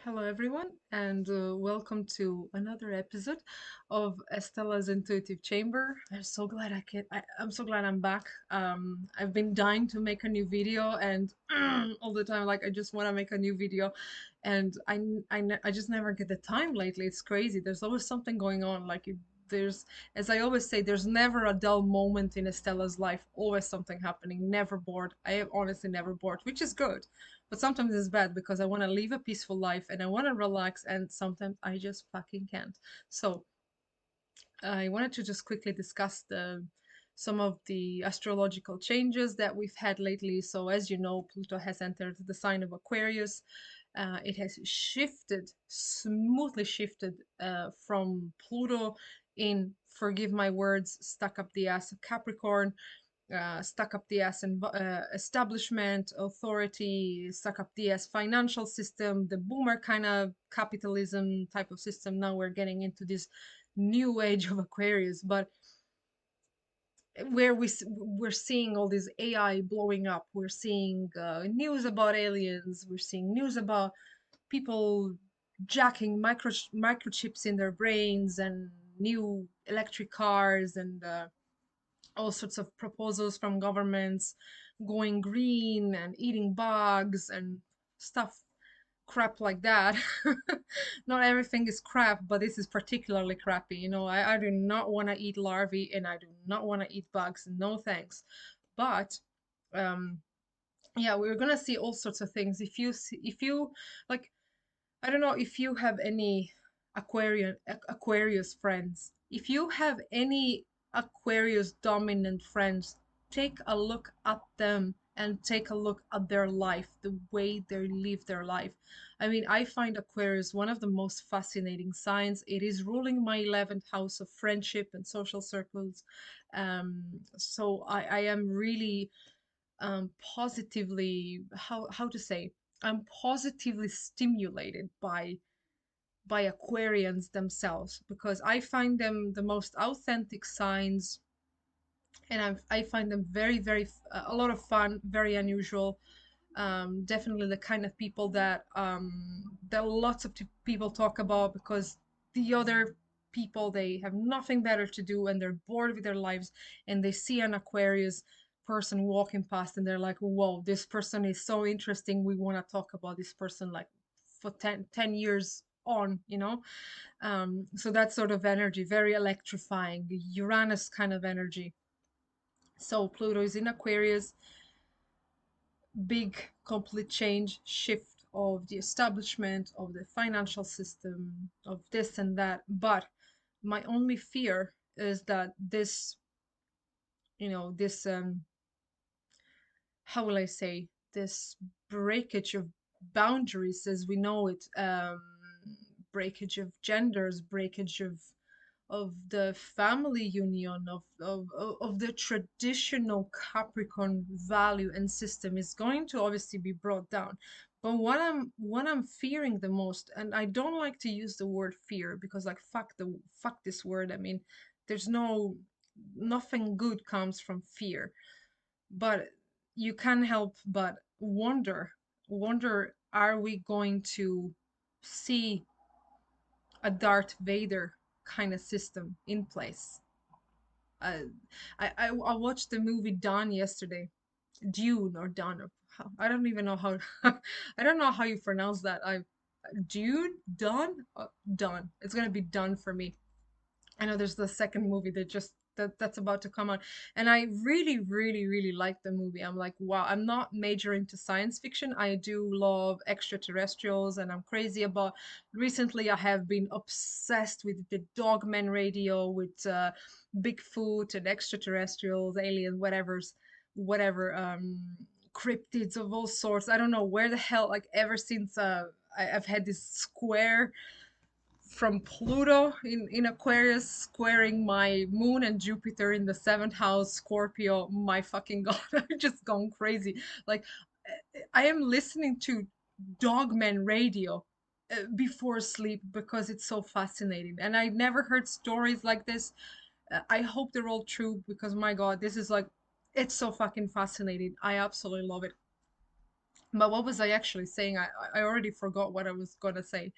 Hello, everyone, and welcome to another episode of Estella's Intuitive Chamber. I'm so glad I'm so glad I'm back. I've been dying to make a new video, and all the time, like I just want to make a new video, and I just never get the time lately. It's crazy. There's always something going on. There's, as I always say, there's never a dull moment in Estella's life. Always something happening. Never bored. I am honestly never bored, which is good, but sometimes it's bad because I want to live a peaceful life and I want to relax, and sometimes I just fucking can't. So I wanted to just quickly discuss the some of the astrological changes that we've had lately. So as you know, Pluto has entered the sign of Aquarius. It has shifted, smoothly shifted from Pluto in, forgive my words, stuck up the ass of Capricorn, stuck up the ass establishment, authority, stuck up the ass financial system, the boomer kind of capitalism type of system. Now we're getting into this new age of Aquarius, but where we're seeing all this AI blowing up. We're seeing news about aliens. We're seeing news about people jacking microchips in their brains and new electric cars and all sorts of proposals from governments going green and eating bugs and stuff, crap like that. Not everything is crap, but this is particularly crappy. I do not want to eat larvae and I do not want to eat bugs. No thanks. But um yeah, we're gonna see all sorts of things. If you like, I don't know if you have any Aquarius friends. If you have any Aquarius dominant friends, take a look at them and take a look at their life, the way they live their life. I mean, I find Aquarius one of the most fascinating signs. It is ruling my 11th house of friendship and social circles. So I am really positively, how to say, I'm positively stimulated by Aquarians themselves, because I find them the most authentic signs, and I find them a lot of fun, very unusual. Definitely the kind of people that lots of people talk about, because the other people, they have nothing better to do and they're bored with their lives, and they see an Aquarius person walking past and they're like, whoa, this person is so interesting, we want to talk about this person like for 10 years on. So that sort of energy, very electrifying, Uranus kind of energy. So Pluto is in Aquarius, big complete change, shift of the establishment of the financial system, of this and that. But my only fear is that this how will I say, this breakage of boundaries as we know it, breakage of genders, breakage of the family union, of the traditional Capricorn value and system is going to obviously be brought down. But what I'm fearing the most, and I don't like to use the word fear because, like, fuck this word. I mean, there's nothing good comes from fear, but you can't help but wonder, are we going to see a Darth Vader kind of system in place? Uh, I watched the movie Dawn yesterday, Dune or Dawn. I don't even know how I don't know how you pronounce that. I Dune, Dawn, Dawn. It's gonna be done for me. I know there's the second movie that's about to come out, and I really, really, really like the movie. I'm like, wow, I'm not major into science fiction. I do love extraterrestrials, and I'm crazy about. Recently, I have been obsessed with the Dogman radio, with Bigfoot and extraterrestrials, aliens, whatever, cryptids of all sorts. I don't know where the hell, like, ever since I've had this square from Pluto in Aquarius squaring my moon and Jupiter in the seventh house, Scorpio. My fucking god, I'm just going crazy. Like, I am listening to Dogman radio before sleep because it's so fascinating. And I never heard stories like this. I hope they're all true because my god, this is like, it's so fucking fascinating. I absolutely love it. But what was I actually saying? I already forgot what I was gonna say.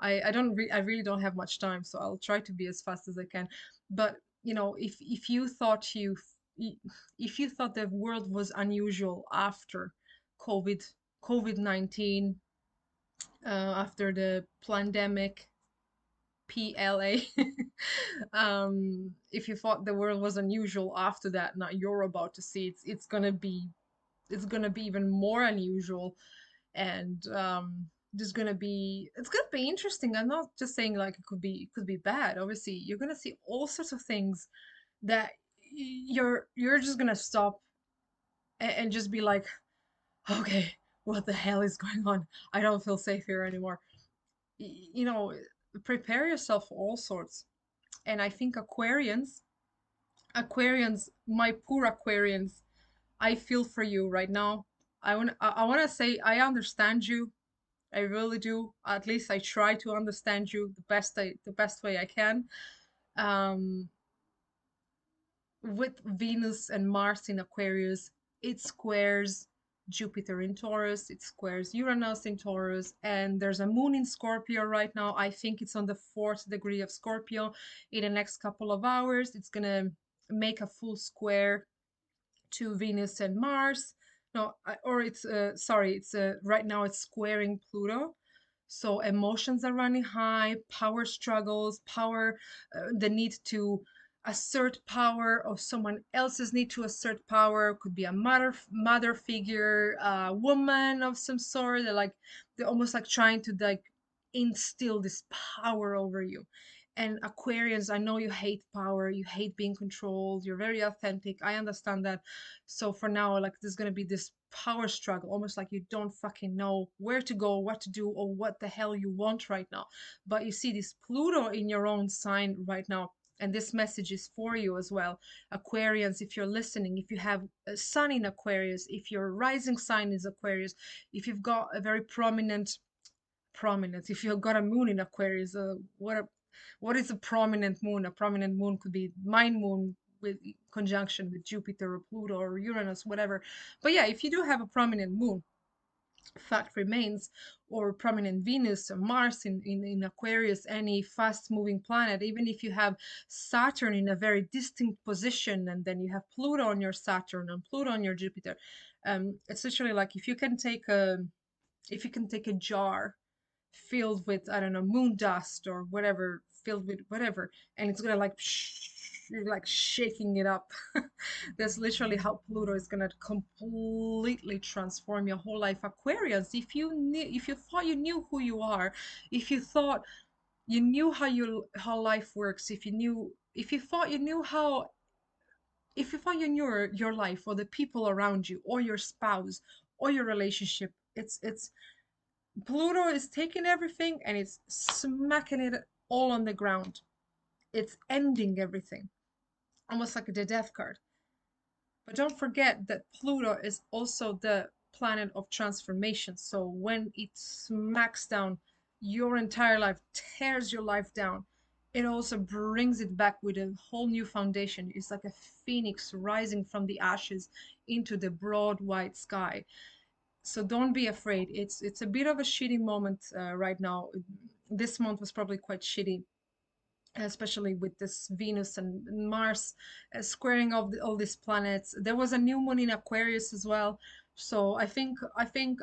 I really don't have much time, so I'll try to be as fast as I can. But if you thought if you thought the world was unusual after COVID COVID-19, after the pandemic, PLA, if you thought the world was unusual after that, now you're about to see it's gonna be even more unusual. And there's gonna be it's gonna be interesting. I'm not just saying like it could be bad. Obviously you're gonna see all sorts of things that you're just gonna stop and just be like, okay, what the hell is going on? I don't feel safe here anymore. You know, prepare yourself for all sorts. And I think Aquarians, my poor Aquarians, I feel for you right now. I want to say I understand you. I really do. At least I try to understand you the best way I can. Um, with Venus and Mars in Aquarius, it squares Jupiter in Taurus, it squares Uranus in Taurus, and there's a moon in Scorpio right now. I think it's on the fourth degree of Scorpio. In the next couple of hours, it's gonna make a full square to Venus and Mars. No, or it's sorry, it's right now it's squaring Pluto. So emotions are running high, power struggles, the need to assert power, or someone else's need to assert power. Could be a mother figure, a woman of some sort. They're almost like trying to like instill this power over you. And Aquarians, I know you hate power, you hate being controlled, you're very authentic. I understand that. So for now, like there's gonna be this power struggle, almost like you don't fucking know where to go, what to do, or what the hell you want right now. But you see this Pluto in your own sign right now, and this message is for you as well. Aquarians, if you're listening, if you have a sun in Aquarius, if your rising sign is Aquarius, if you've got a very prominent, if you've got a moon in Aquarius, what is a prominent moon? A prominent moon could be mine moon with conjunction with Jupiter or Pluto or Uranus, whatever. But yeah, if you do have a prominent moon, fact remains, or prominent Venus or Mars in Aquarius, any fast moving planet, even if you have Saturn in a very distinct position, and then you have Pluto on your Saturn and Pluto on your Jupiter, it's literally like if you can take a jar filled with, I don't know, moon dust or whatever, filled with whatever, and it's gonna you're like shaking it up. That's literally how Pluto is gonna completely transform your whole life. Aquarius, if you thought you knew who you are, if you thought you knew how life works, if you thought you knew how if you thought you knew your life or the people around you or your spouse or your relationship, it's Pluto is taking everything and it's smacking it all on the ground. It's ending everything, almost like the death card. But don't forget that Pluto is also the planet of transformation. So when it smacks down your entire life, tears your life down, it also brings it back with a whole new foundation. It's like a phoenix rising from the ashes into the broad white sky. So don't be afraid. It's a bit of a shitty moment right now. This month was probably quite shitty, especially with this Venus and Mars squaring all these planets. There was a new moon in Aquarius as well. So I think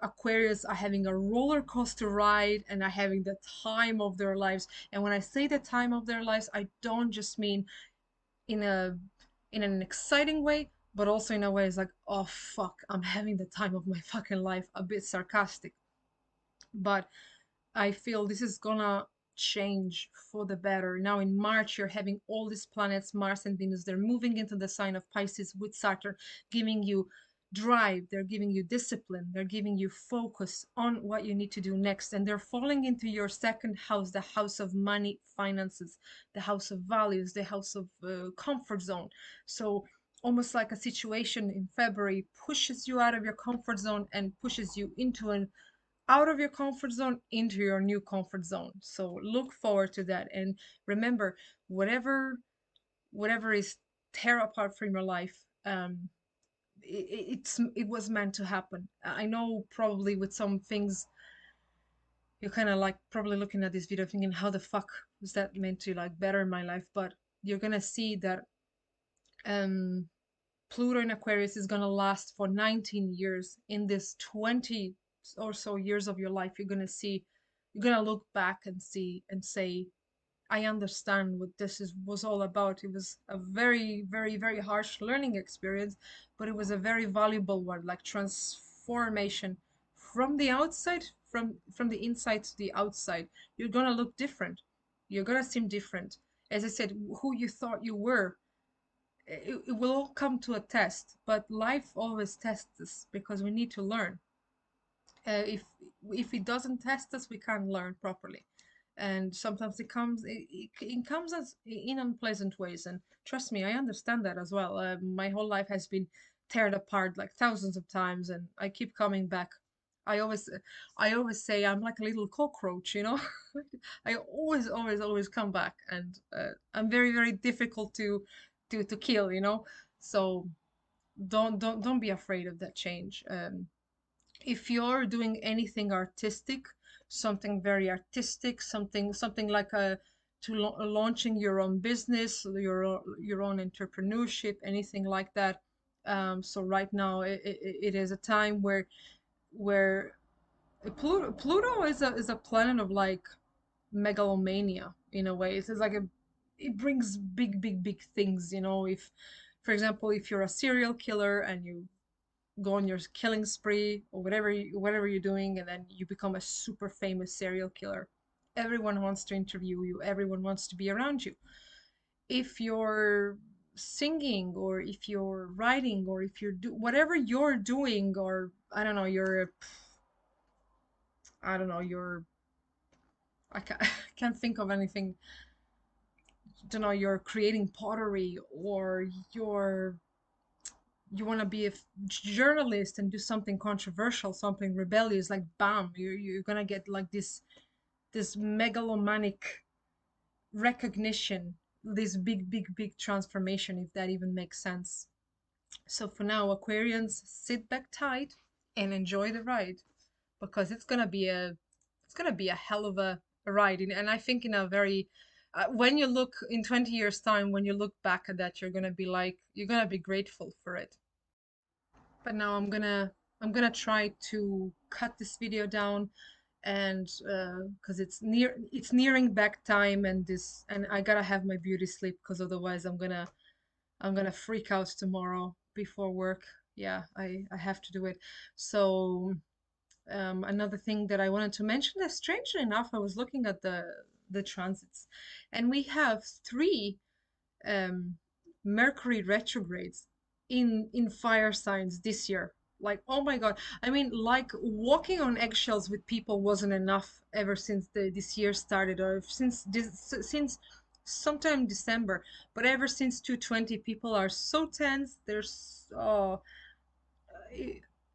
Aquarius are having a roller coaster ride and are having the time of their lives. And when I say the time of their lives, I don't just mean in a in an exciting way, but also in a way it's like, oh fuck, I'm having the time of my fucking life, a bit sarcastic. But I feel this is gonna change for the better. Now in March, you're having all these planets, Mars and Venus, they're moving into the sign of Pisces with Saturn, giving you drive, they're giving you discipline, they're giving you focus on what you need to do next. And they're falling into your second house, the house of money, finances, the house of values, the house of comfort zone. So almost like a situation in February pushes you out of your comfort zone and pushes you into an out of your comfort zone into your new comfort zone. So look forward to that. And remember, whatever is tear apart from your life, it was meant to happen. I know probably with some things you're kind of like probably looking at this video thinking, how the fuck was that meant to like better my life? But you're gonna see that um Pluto in Aquarius is gonna last for 19 years. In this 20 or so years of your life, you're gonna look back and see and say, I understand what this is was all about. It was a very, very, very harsh learning experience, but it was a very valuable one, like transformation from the outside, from the inside to the outside. You're gonna look different. You're gonna seem different. As I said, who you thought you were, it will all come to a test. But life always tests us because we need to learn. If it doesn't test us, we can't learn properly, and sometimes it comes as in unpleasant ways. And trust me, I understand that as well. My whole life has been teared apart like thousands of times, and I keep coming back. I always say I'm like a little cockroach, you know. I always come back, and I'm very very difficult to kill, you know. So don't be afraid of that change. If you're doing anything artistic, something very artistic, something like a launching your own business, your own entrepreneurship, anything like that. So right now it is a time where Pluto is a planet of like megalomania in a way. It's like it brings big things, you know. If, for example, if you're a serial killer and you go on your killing spree or whatever you're doing, and then you become a super famous serial killer, everyone wants to interview you, everyone wants to be around you. If you're singing, or if you're writing, or if you're whatever you're doing, or I don't know, you're I can't think of anything. Don't know, you're creating pottery, or you want to be a journalist and do something controversial, something rebellious, like bam, you're gonna get like this megalomanic recognition, this big transformation, if that even makes sense. So for now, Aquarians, sit back tight and enjoy the ride, because it's gonna be a hell of a ride. And I think in a very when you look in 20 years time, when you look back at that, you're gonna be grateful for it. But now I'm gonna try to cut this video down, and because it's nearing back time, and I gotta have my beauty sleep, because otherwise I'm gonna freak out tomorrow before work. Yeah, I have to do it. So another thing that I wanted to mention is, strangely enough, I was looking at the transits, and we have three um, Mercury retrogrades in fire signs this year. Like, oh my God. I mean, like walking on eggshells with people wasn't enough ever since this year started, or since sometime December. But ever since 220, people are so tense. They're so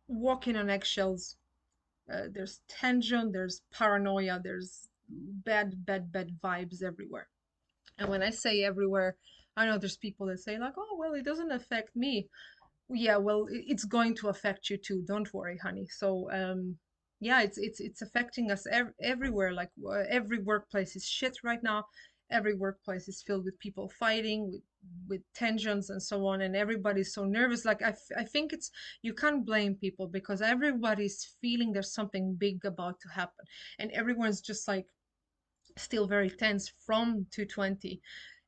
walking on eggshells. There's tension, there's paranoia, there's bad vibes everywhere. And when I say everywhere, I know there's people that say like, "Oh, well, it doesn't affect me." Yeah, well, it's going to affect you too. Don't worry, honey. So, yeah, it's affecting us everywhere. Like every workplace is shit right now. Every workplace is filled with people fighting, with tensions and so on, and everybody's so nervous. Like I think you can't blame people, because everybody's feeling there's something big about to happen, and everyone's just like still very tense from 220.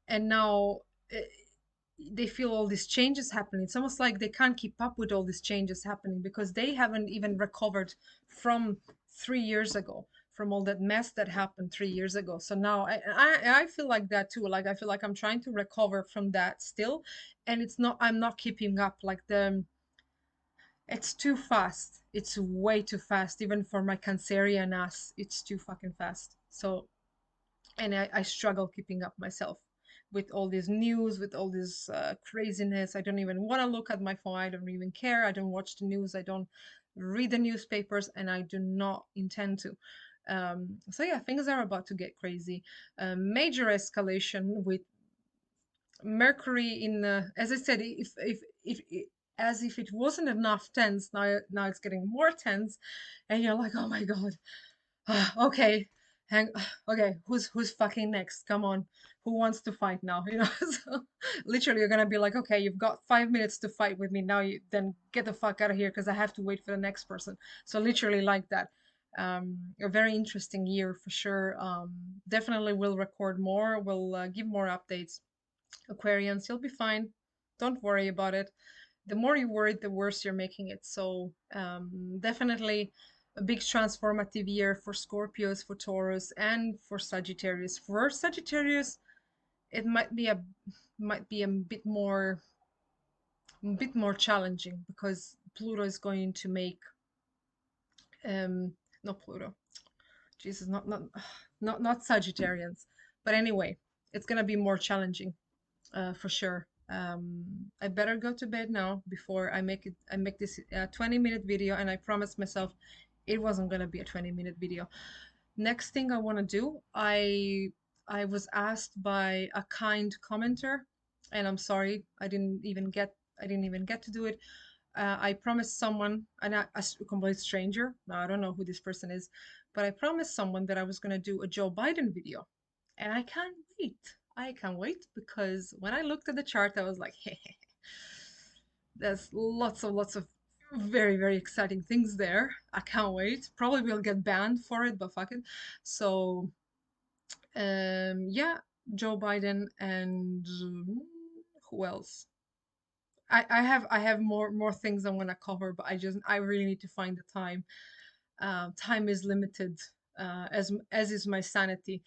And now uh, they feel all these changes happening. It's almost like they can't keep up with all these changes happening, because they haven't even recovered from 3 years ago, from all that mess that happened 3 years ago. So now I feel like that too. Like I feel like I'm trying to recover from that still, and I'm not keeping up. Like it's too fast. It's way too fast, even for my Cancerian ass. It's too fucking fast. So, and I struggle keeping up myself with all this news, with all this craziness. I don't even want to look at my phone. I don't even care. I don't watch the news. I don't read the newspapers, and I do not intend to. So yeah, things are about to get crazy. Major escalation with Mercury in, as I said, if as if it wasn't enough tense. Now it's getting more tense, and you're like, oh my god. Okay, hang. Okay, who's fucking next? Come on, who wants to fight now? You know, so literally you're gonna be like, okay, you've got 5 minutes to fight with me now. You then get the fuck out of here because I have to wait for the next person. So literally like that. A very interesting year for sure. Definitely will record more. We'll give more updates. Aquarians, you'll be fine. Don't worry about it. The more you worry, the worse you're making it. So definitely a big transformative year for Scorpios, for Taurus, and for Sagittarius. For Sagittarius, it might be a bit more challenging because Pluto is going to make um not Pluto. Jesus, not Sagittarians. But anyway, it's gonna be more challenging for sure. I better go to bed now before I make this 20-minute video, and I promised myself it wasn't gonna be a 20-minute video. Next thing I want to do, I was asked by a kind commenter, and I'm sorry I didn't even get to do it. I promised someone, a complete stranger. Now I don't know who this person is, but I promised someone that I was gonna do a Joe Biden video, and I can't wait. I can't wait because when I looked at the chart, I was like, hey, there's lots of very, very exciting things there. I can't wait. Probably will get banned for it, but fuck it. So, yeah, Joe Biden and who else? I have more things I want to cover, but I really need to find the time. Time is limited, as is my sanity.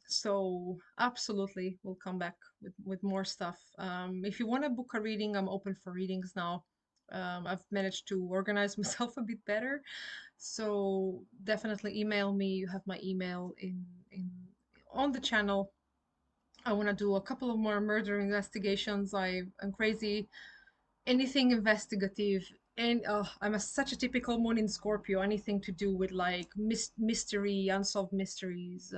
So absolutely, we'll come back with more stuff. If you want to book a reading, I'm open for readings now. I've managed to organize myself a bit better, so definitely email me. You have my email in on the channel. I want to do a couple of more murder investigations. I'm crazy. Anything investigative. And I'm such a typical moon in Scorpio. Anything to do with like mystery, unsolved mysteries,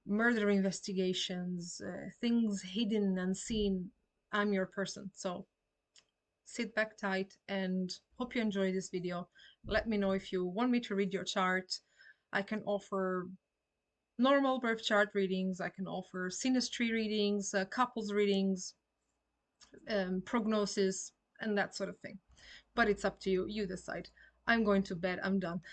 murder investigations, things hidden, unseen. I'm your person. So sit back tight and hope you enjoy this video. Let me know if you want me to read your chart. I can offer normal birth chart readings. I can offer synastry readings, couples readings, prognosis, and that sort of thing. But it's up to you. You decide. I'm going to bed. I'm done.